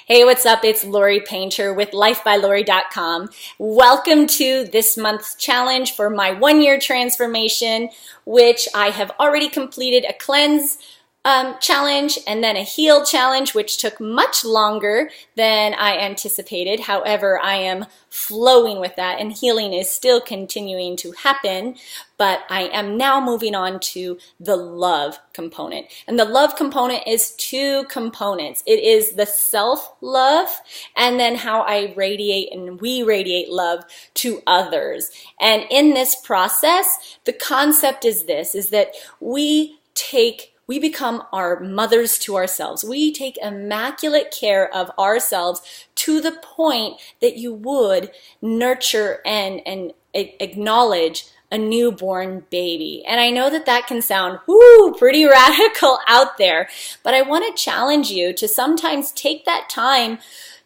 Hey, what's up? It's Lori Painter with lifebylori.com. Welcome to this month's challenge for my 1-year transformation, which I have already completed a cleanse challenge and then a heal challenge, which took much longer than I anticipated. However, I am flowing with that and healing is still continuing to happen, but I am now moving on to the love component. And the love component is 2 components. It is the self-love and then how I radiate and we radiate love to others. And in this process, the concept is this, is that we become our mothers to ourselves. We take immaculate care of ourselves to the point that you would nurture and acknowledge a newborn baby. And I know that that can sound pretty radical out there, but I want to challenge you to sometimes take that time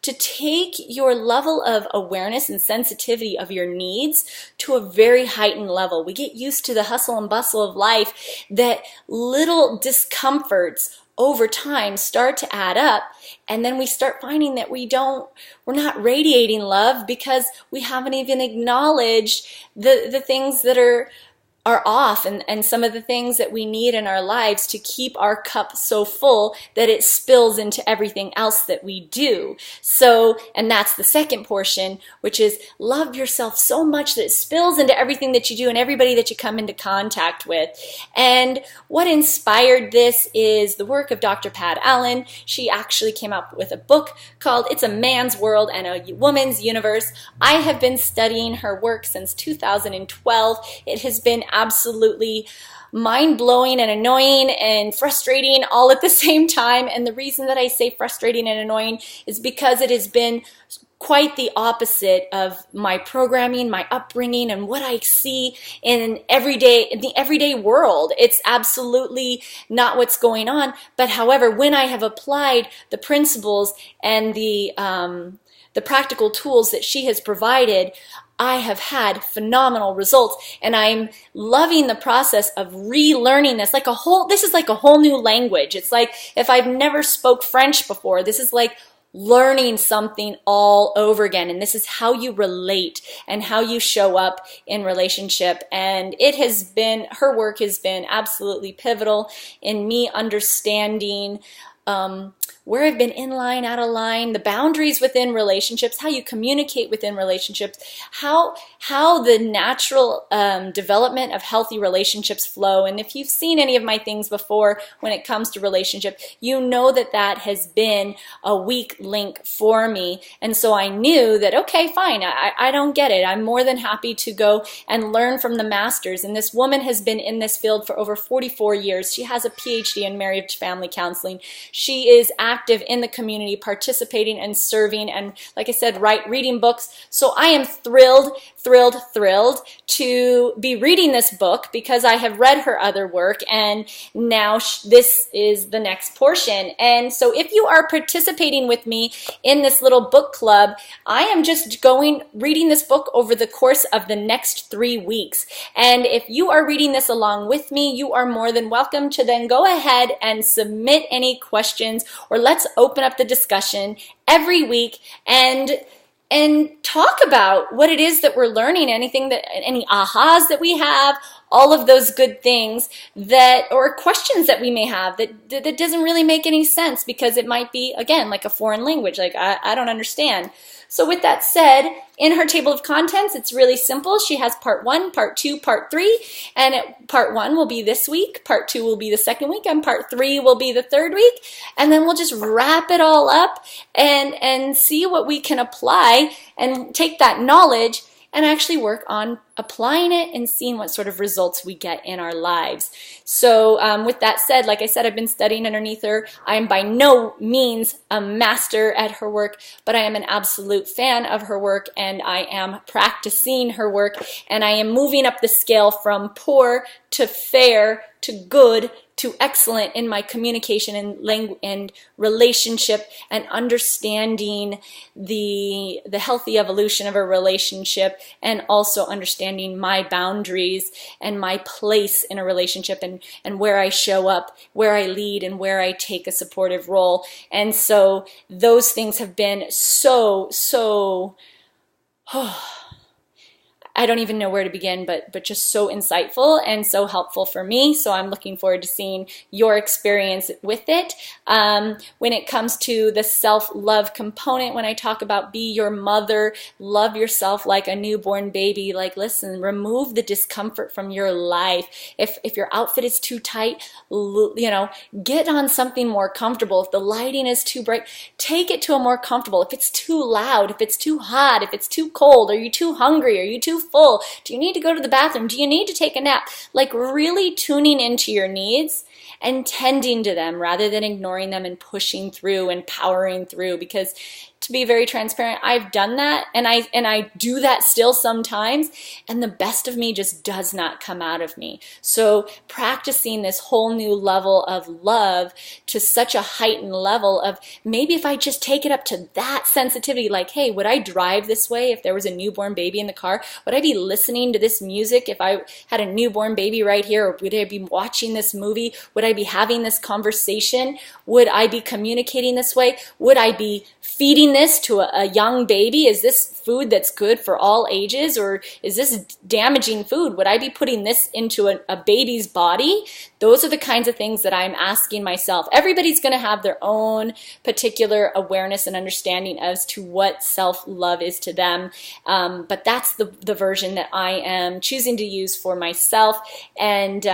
to take your level of awareness and sensitivity of your needs to a very heightened level. We get used to the hustle and bustle of life that little discomforts over time start to add up, and then we start finding that we're not radiating love because we haven't even acknowledged the things that are off and some of the things that we need in our lives to keep our cup so full that it spills into everything else that we do. So, and that's the second portion, which is love yourself so much that it spills into everything that you do and everybody that you come into contact with. And what inspired this is the work of Dr. Pat Allen. She actually came up with a book called It's a Man's World and a Woman's Universe. I have been studying her work since 2012. It has been absolutely mind-blowing and annoying and frustrating all at the same time. And the reason that I say frustrating and annoying is because it has been quite the opposite of my programming, my upbringing, and what I see in the everyday world. It's absolutely not what's going on. But however, when I have applied the principles and the practical tools that she has provided, I have had phenomenal results, and I'm loving the process of relearning this. This is like a whole new language. It's like if I've never spoke French before, this is like learning something all over again. And this is how you relate and how you show up in relationship. And her work has been absolutely pivotal in me understanding where I've been in line, out of line, the boundaries within relationships, how you communicate within relationships, how the natural development of healthy relationships flow. And if you've seen any of my things before when it comes to relationship, you know that that has been a weak link for me. And so I knew that, okay, fine, I don't get it. I'm more than happy to go and learn from the masters. And this woman has been in this field for over 44 years. She has a PhD in marriage family counseling. She is active in the community, participating and serving, and like I said, reading books. So I am thrilled to be reading this book because I have read her other work, and now this is the next portion. And so if you are participating with me in this little book club, I am just reading this book over the course of the next 3 weeks. And if you are reading this along with me, you are more than welcome to then go ahead and submit any questions, or let's open up the discussion every week and talk about what it is that we're learning, any ahas that we have, all of those good things or questions that we may have that doesn't really make any sense because it might be, again, like a foreign language, like I don't understand. So with that said, in her table of contents, it's really simple. She has part 1, part 2, part 3, and part 1 will be this week, part 2 will be the second week, and part 3 will be the third week. And then we'll just wrap it all up and see what we can apply and take that knowledge and actually work on applying it and seeing what sort of results we get in our lives. So with that said, like I said, I've been studying underneath her. I am by no means a master at her work, but I am an absolute fan of her work, and I am practicing her work, and I am moving up the scale from poor to fair to good to excellent in my communication and language and relationship, and understanding the healthy evolution of a relationship, and also understanding my boundaries and my place in a relationship, and where I show up, where I lead, and where I take a supportive role. And so those things have been so I don't even know where to begin, but just so insightful and so helpful for me. So I'm looking forward to seeing your experience with it. When it comes to the self-love component, when I talk about be your mother, love yourself like a newborn baby, like, listen, remove the discomfort from your life. If your outfit is too tight, get on something more comfortable. If the lighting is too bright, take it to a more comfortable. If it's too loud, if it's too hot, if it's too cold, are you too hungry? Are you too full? Do you need to go to the bathroom? Do you need to take a nap? Like, really tuning into your needs and tending to them rather than ignoring them and pushing through and powering through. Because to be very transparent, I've done that, and I do that still sometimes, and the best of me just does not come out of me. So practicing this whole new level of love to such a heightened level of, maybe if I just take it up to that sensitivity, like, hey, would I drive this way if there was a newborn baby in the car? Would I be listening to this music if I had a newborn baby right here? Or would I be watching this movie? Would I be having this conversation? Would I be communicating this way? Would I be feeding this to a young baby? Is this food that's good for all ages, or is this damaging food? Would I be putting this into a baby's body? Those are the kinds of things that I'm asking myself. Everybody's going to have their own particular awareness and understanding as to what self-love is to them, but that's the version that I am choosing to use for myself, and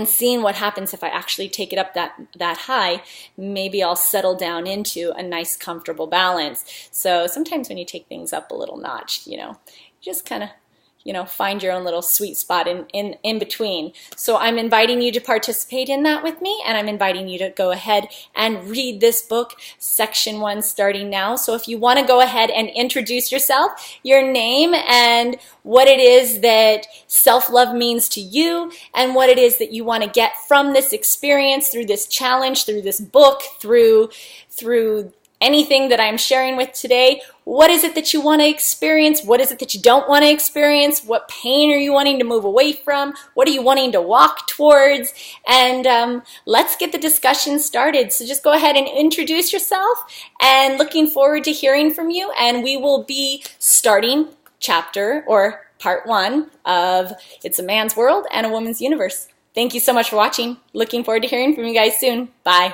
seeing what happens if I actually take it up that high. Maybe I'll settle down into a nice, comfortable balance. So sometimes when you take things up a little notch, you just kind of, find your own little sweet spot in between. So I'm inviting you to participate in that with me, and I'm inviting you to go ahead and read this book, section 1, starting now. So if you want to go ahead and introduce yourself, your name, and what it is that self-love means to you, and what it is that you want to get from this experience, through this challenge, through this book, through anything that I'm sharing with today. What is it that you want to experience? What is it that you don't want to experience? What pain are you wanting to move away from? What are you wanting to walk towards? And let's get the discussion started. So just go ahead and introduce yourself, and looking forward to hearing from you. And we will be starting chapter or part 1 of It's a Man's World and a Woman's Universe. Thank you so much for watching. Looking forward to hearing from you guys soon. Bye.